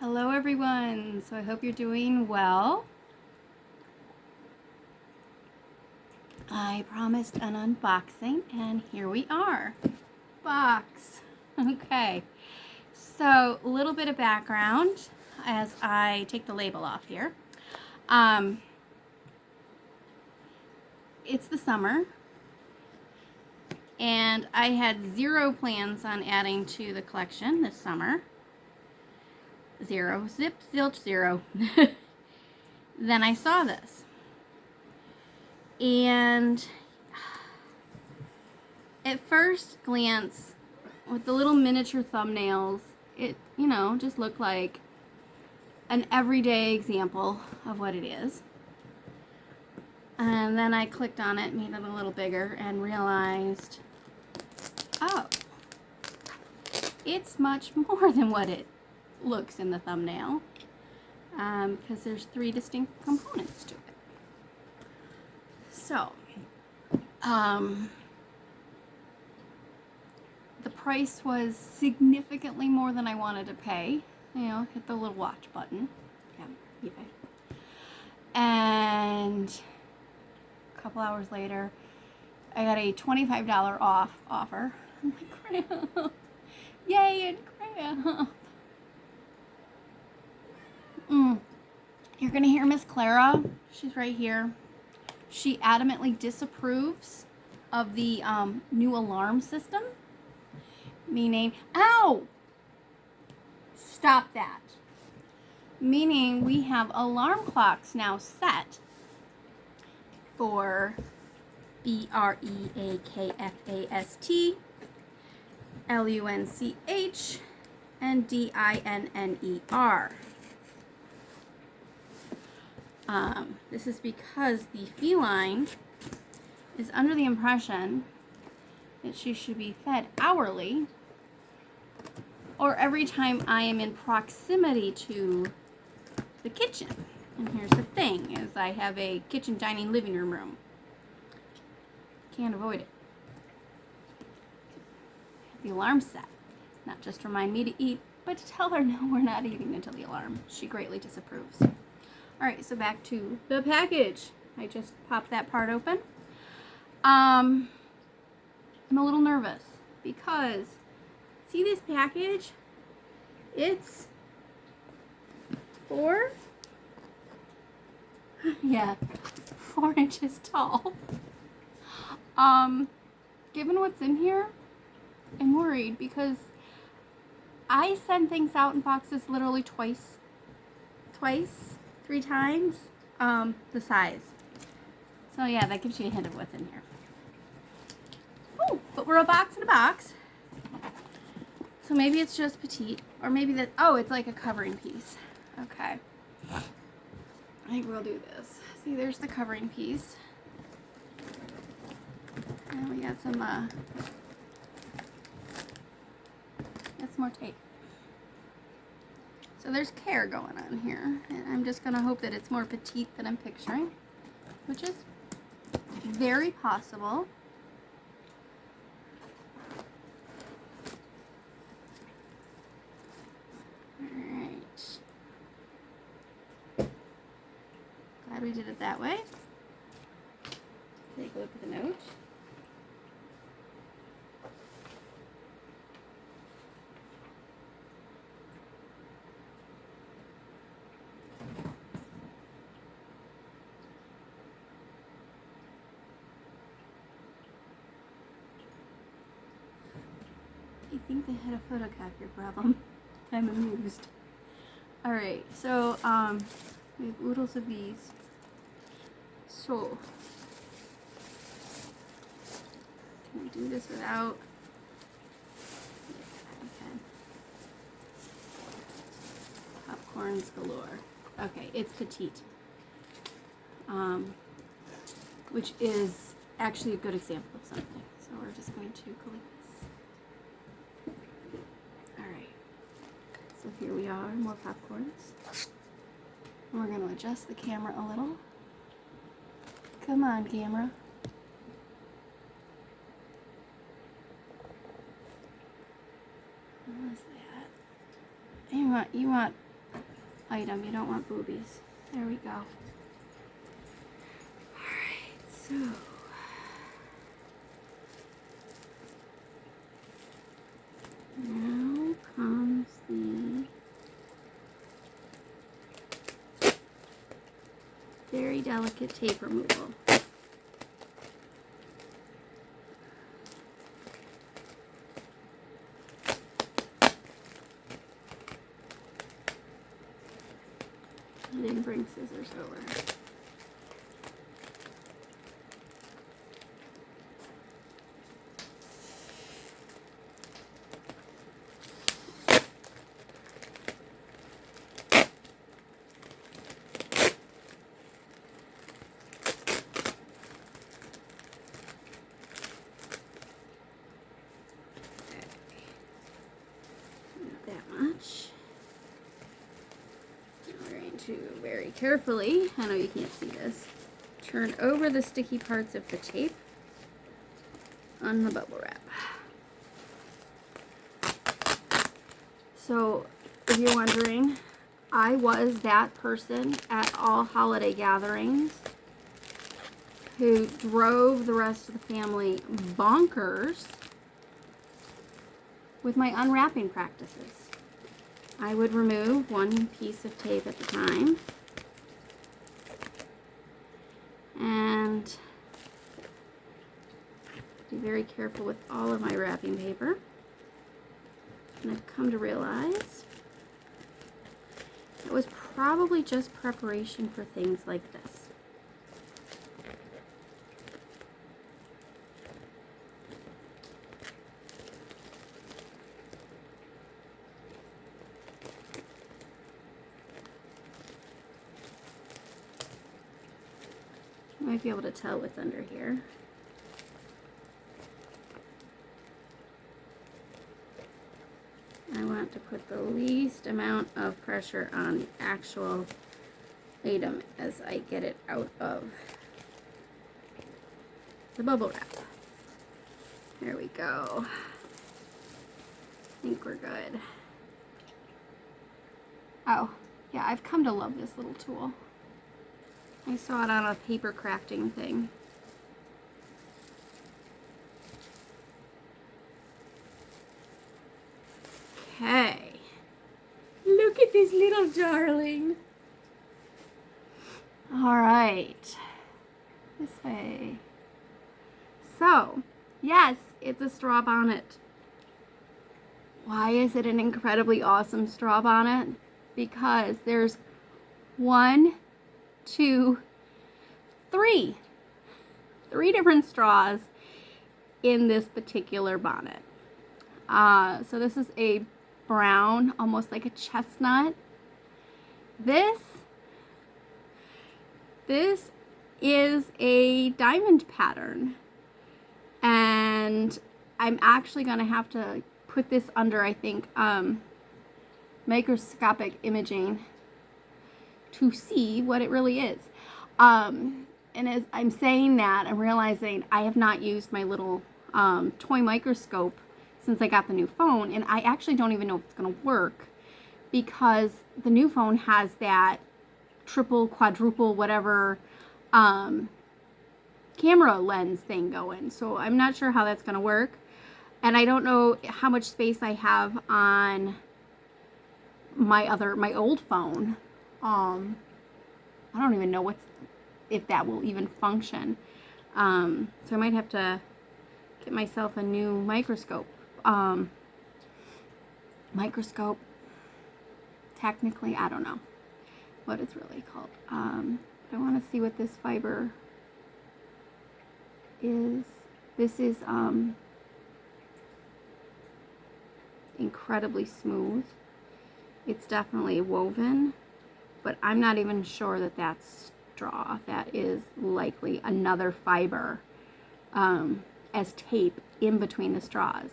Hello everyone, so I hope you're doing well. I promised an unboxing and here we are. Box. Okay, so a little bit of background as I take the label off here. It's the summer and I had zero plans on adding to the collection this summer. Zero, zip, zilch, zero. Then I saw this. And at first glance, with the little miniature thumbnails, it, just looked like an everyday example of what it is. And then I clicked on it, made it a little bigger, and realized, oh, it's much more than what it looks in the thumbnail, because there's 3 distinct components to it. So, the price was significantly more than I wanted to pay. Hit the little watch button. Yeah, eBay. And a couple hours later, I got a $25 off offer. I'm like, crap. Yay, and crap. You're gonna hear Miss Clara. She's right here. She adamantly disapproves of the new alarm system. Meaning, ow! Stop that. Meaning we have alarm clocks now set for BREAKFAST, LUNCH, and DINNER. This is because the feline is under the impression that she should be fed hourly or every time I am in proximity to the kitchen. And here's the thing, is I have a kitchen, dining, living room. Can't avoid it. The alarm's set. Not just to remind me to eat, but to tell her, no, we're not eating until the alarm. She greatly disapproves. Alright, so back to the package. I just popped that part open. I'm a little nervous because, see this package? It's 4 inches tall. Given what's in here, I'm worried because I send things out in boxes literally twice, 3 times the size. So yeah, that gives you a hint of what's in here. Oh, but we're a box in a box. So maybe it's just petite, or maybe that, oh, it's like a covering piece. Okay. I think we'll do this. See, there's the covering piece. And we got some more tape. So there's care going on here, and I'm just gonna hope that it's more petite than I'm picturing, which is very possible. Alright. Glad we did it that way. Take a look at the note. I think they had a photocopier problem. I'm amused. Alright, so we have oodles of these. So can we do this without? Yeah, okay. Popcorns galore. Okay, it's petite. Which is actually a good example of something. So we're just going to collect this. Alright. So here we are, more popcorns. We're going to adjust the camera a little. Come on, camera. What was that? You want item. You don't want boobies. There we go. Alright, so now comes the very delicate tape removal. I didn't bring scissors over. To very carefully, I know you can't see this, turn over the sticky parts of the tape on the bubble wrap. So if you're wondering, I was that person at all holiday gatherings who drove the rest of the family bonkers with my unwrapping practices. I would remove one piece of tape at a time and be very careful with all of my wrapping paper. And I've come to realize it was probably just preparation for things like this. You might be able to tell what's under here. I want to put the least amount of pressure on the actual item as I get it out of the bubble wrap. There we go. I think we're good. Oh, yeah, I've come to love this little tool. I saw it on a paper crafting thing. Okay. Look at this little darling. All right. This way. So, yes, it's a straw bonnet. Why is it an incredibly awesome straw bonnet? Because there's 1, 2, 3 different straws in this particular bonnet. So this is a brown, almost like a chestnut. This is a diamond pattern, and I'm actually going to have to put this under, I think, microscopic imaging to see what it really is. And as I'm saying that, I'm realizing I have not used my little toy microscope since I got the new phone, and I actually don't even know if it's going to work because the new phone has that triple, quadruple, whatever camera lens thing going. So I'm not sure how that's going to work, and I don't know how much space I have on my old phone. I don't even know if that will even function. So I might have to get myself a new microscope. Technically, I don't know what it's really called. I want to see what this fiber is. This is incredibly smooth. It's definitely woven, but I'm not even sure that that's straw. That is likely another fiber as tape in between the straws.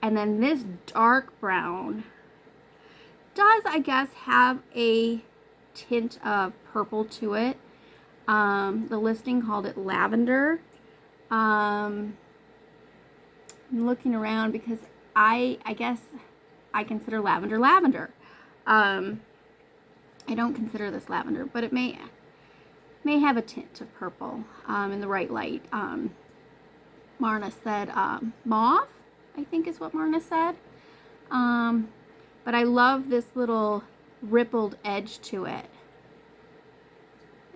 And then this dark brown does, I guess, have a tint of purple to it. The listing called it lavender. I'm looking around because I guess I consider lavender. I don't consider this lavender, but it may have a tint of purple in the right light. Marna said mauve, I think is what Marna said. But I love this little rippled edge to it.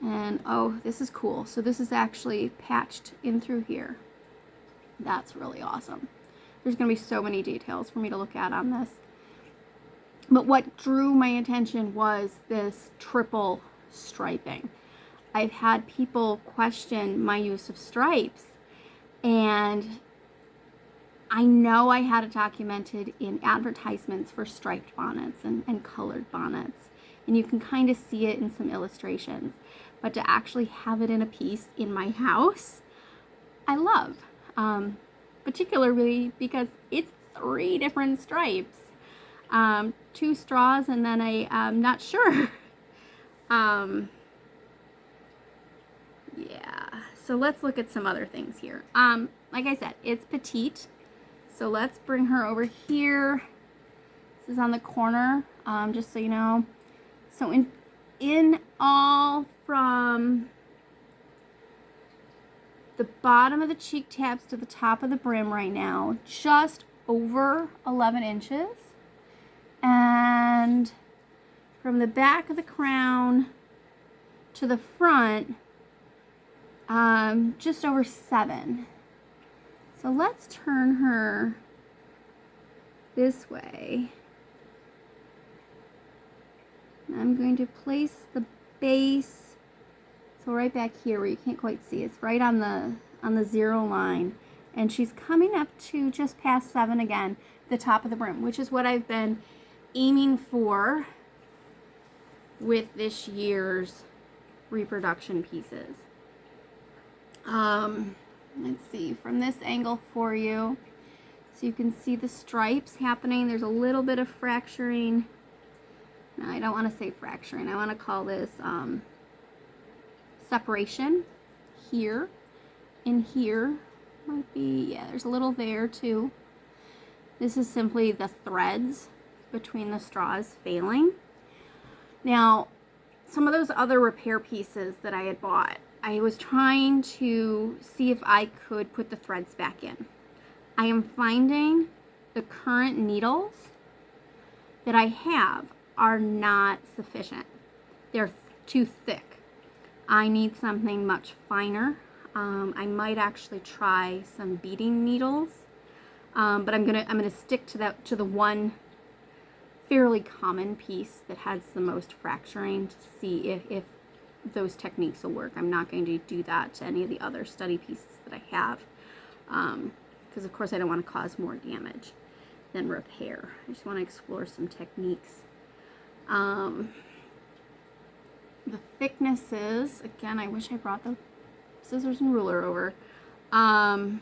And oh, this is cool. So this is actually patched in through here. That's really awesome. There's going to be so many details for me to look at on this. But what drew my attention was this triple striping. I've had people question my use of stripes, and I know I had it documented in advertisements for striped bonnets and colored bonnets, and you can kind of see it in some illustrations. But to actually have it in a piece in my house, I love, particularly because it's 3 different stripes. 2 straws and then I'm not sure. Yeah, so let's look at some other things here. Like I said, it's petite. So let's bring her over here. This is on the corner, just so you know. So in all from the bottom of the cheek tabs to the top of the brim right now, just over 11 inches. And from the back of the crown to the front, just over 7. So let's turn her this way. I'm going to place the base, so right back here where you can't quite see, it's right on the 0 line, and she's coming up to just past 7 again, the top of the brim, which is what I've been aiming for with this year's reproduction pieces. Let's see from this angle for you, so you can see the stripes happening. There's a little bit of fracturing. No, I don't want to say fracturing. I want to call this separation here and here. Might be, yeah, there's a little there too. This is simply the threads between the straws failing. Now, some of those other repair pieces that I had bought, I was trying to see if I could put the threads back in. I am finding the current needles that I have are not sufficient. They're too thick. I need something much finer. I might actually try some beading needles, but I'm gonna stick to the one fairly common piece that has the most fracturing to see if those techniques will work. I'm not going to do that to any of the other study pieces that I have, because of course I don't want to cause more damage than repair. I just want to explore some techniques. The thicknesses, again, I wish I brought the scissors and ruler over. I'm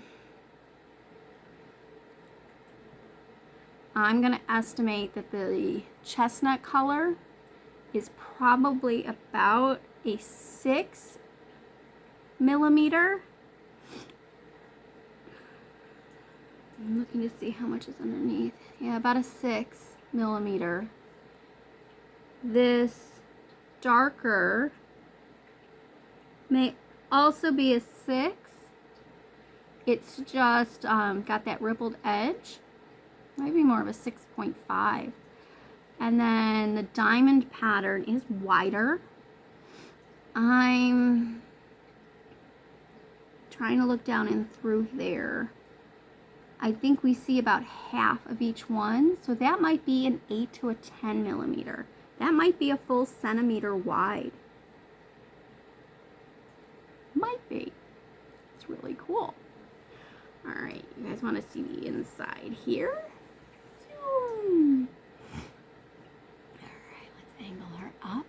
going to estimate that the chestnut color is probably about a 6 millimeter. I'm looking to see how much is underneath. Yeah, about a 6 millimeter. This darker may also be a 6. It's just got that rippled edge. Might be more of a 6.5. And then the diamond pattern is wider. I'm trying to look down and through there. I think we see about half of each one. So that might be an 8 to a 10 millimeter. That might be a full centimeter wide. Might be. It's really cool. All right, you guys want to see the inside here? All right, let's angle her up.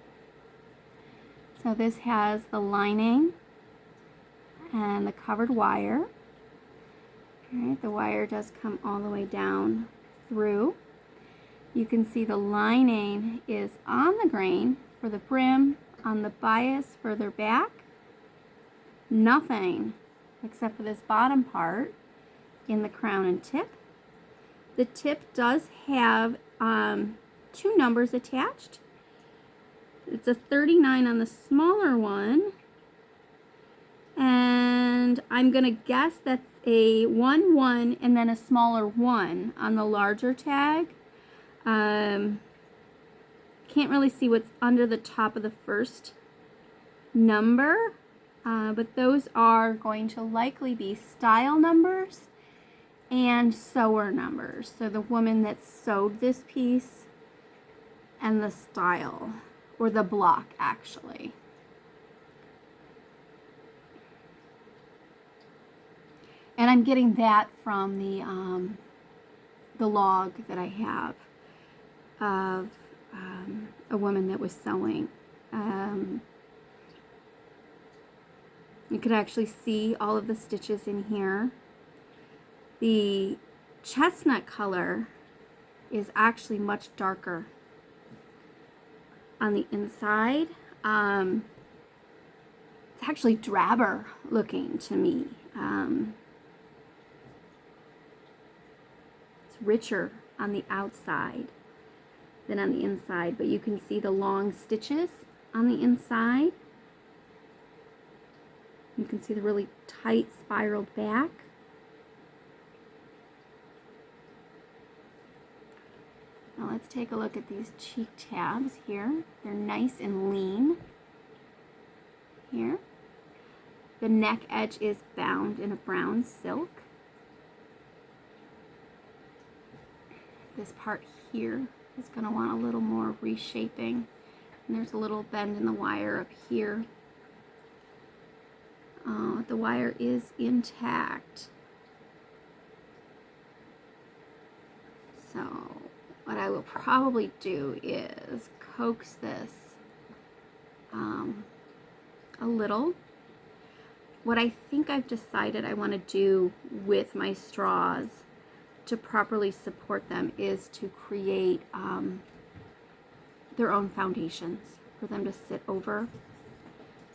So this has the lining and the covered wire. All right, the wire does come all the way down through. You can see the lining is on the grain for the brim, on the bias further back. Nothing except for this bottom part in the crown and tip. The tip does have 2 numbers attached. It's a 39 on the smaller one. And I'm going to guess that's a 1-1 and then a smaller 1 on the larger tag. Can't really see what's under the top of the first number, but those are going to likely be style numbers and sewer numbers. So the woman that sewed this piece and the style, or the block actually. And I'm getting that from the log that I have of a woman that was sewing. You could actually see all of the stitches in here. The chestnut color is actually much darker on the inside. It's actually drabber looking to me. It's richer on the outside than on the inside, but you can see the long stitches on the inside. You can see the really tight spiraled back. Now let's take a look at these cheek tabs here. They're nice and lean here. The neck edge is bound in a brown silk. This part here is going to want a little more reshaping. And there's a little bend in the wire up here. The wire is intact. So what I will probably do is coax this a little. What I think I've decided I want to do with my straws to properly support them is to create their own foundations for them to sit over.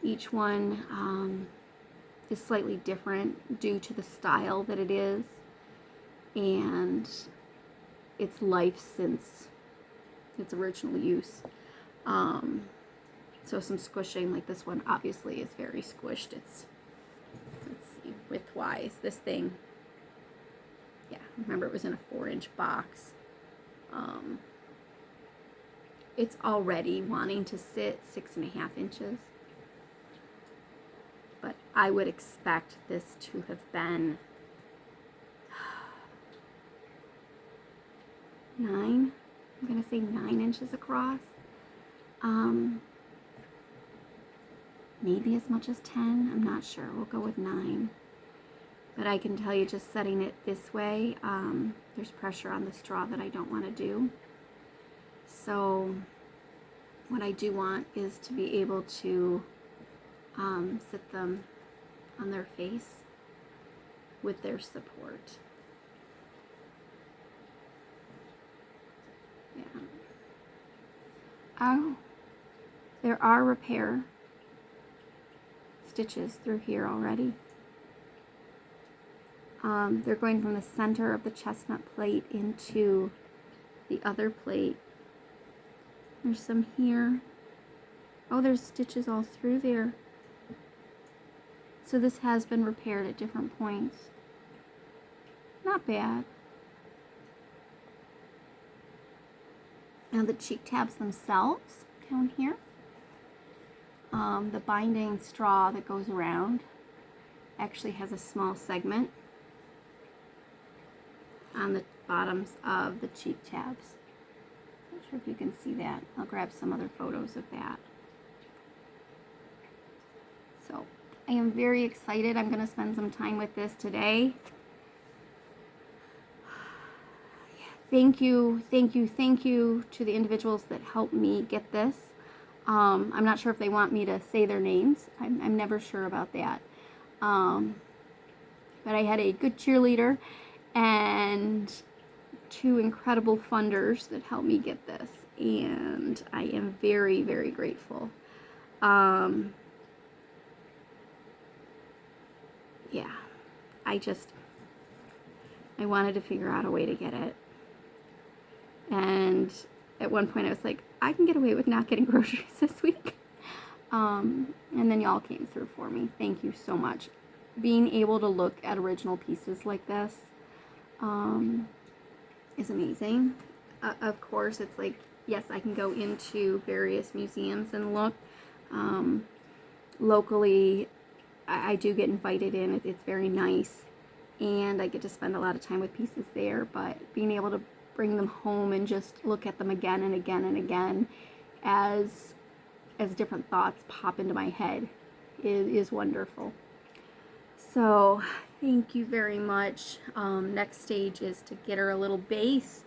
Each one is slightly different due to the style that it is and its life since its original use. So some squishing, like this one obviously is very squished. It's, let's see, width-wise, this thing, yeah, remember it was in a 4-inch box. It's already wanting to sit 6.5 inches. But I would expect this to have been 9. I'm going to say 9 inches across. Maybe as much as 10. I'm not sure. We'll go with 9. But I can tell you, just setting it this way, there's pressure on the straw that I don't want to do. So what I do want is to be able to sit them on their face with their support. Yeah. Oh, there are repair stitches through here already. They're going from the center of the chestnut plate into the other plate. There's some here. Oh, there's stitches all through there. So this has been repaired at different points. Not bad. Now the cheek tabs themselves down here. The binding straw that goes around actually has a small segment on the bottoms of the cheek tabs. Not sure if you can see that. I'll grab some other photos of that. So I am very excited. I'm going to spend some time with this today. Thank you to the individuals that helped me get this. I'm not sure if they want me to say their names. I'm never sure about that. But I had a good cheerleader and 2 incredible funders that helped me get this. And I am very, very grateful. Yeah, I wanted to figure out a way to get it. And at one point I was like, I can get away with not getting groceries this week. And then y'all came through for me. Thank you so much. Being able to look at original pieces like this is amazing. Of course, it's like, yes, I can go into various museums and look. Locally, I do get invited in. It's very nice. And I get to spend a lot of time with pieces there. But being able to bring them home and just look at them again and again and again as different thoughts pop into my head is wonderful. So thank you very much. Next stage is to get her a little base.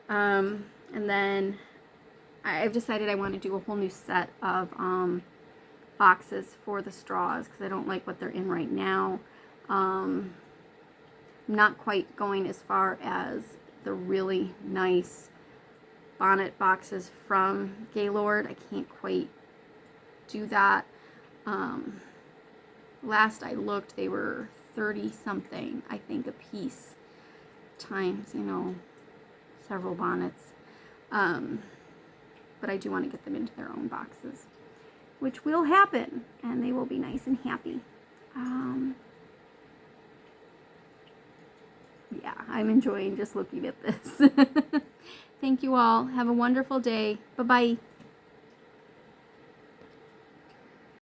And then I've decided I want to do a whole new set of boxes for the straws because I don't like what they're in right now. I'm not quite going as far as the really nice Bonnet boxes from Gaylord. I can't quite do that. Last I looked, they were 30 something, I think, a piece, times, you know, several bonnets. But I do want to get them into their own boxes, which will happen, and they will be nice and happy. Yeah, I'm enjoying just looking at this. Thank you all. Have a wonderful day. Bye-bye.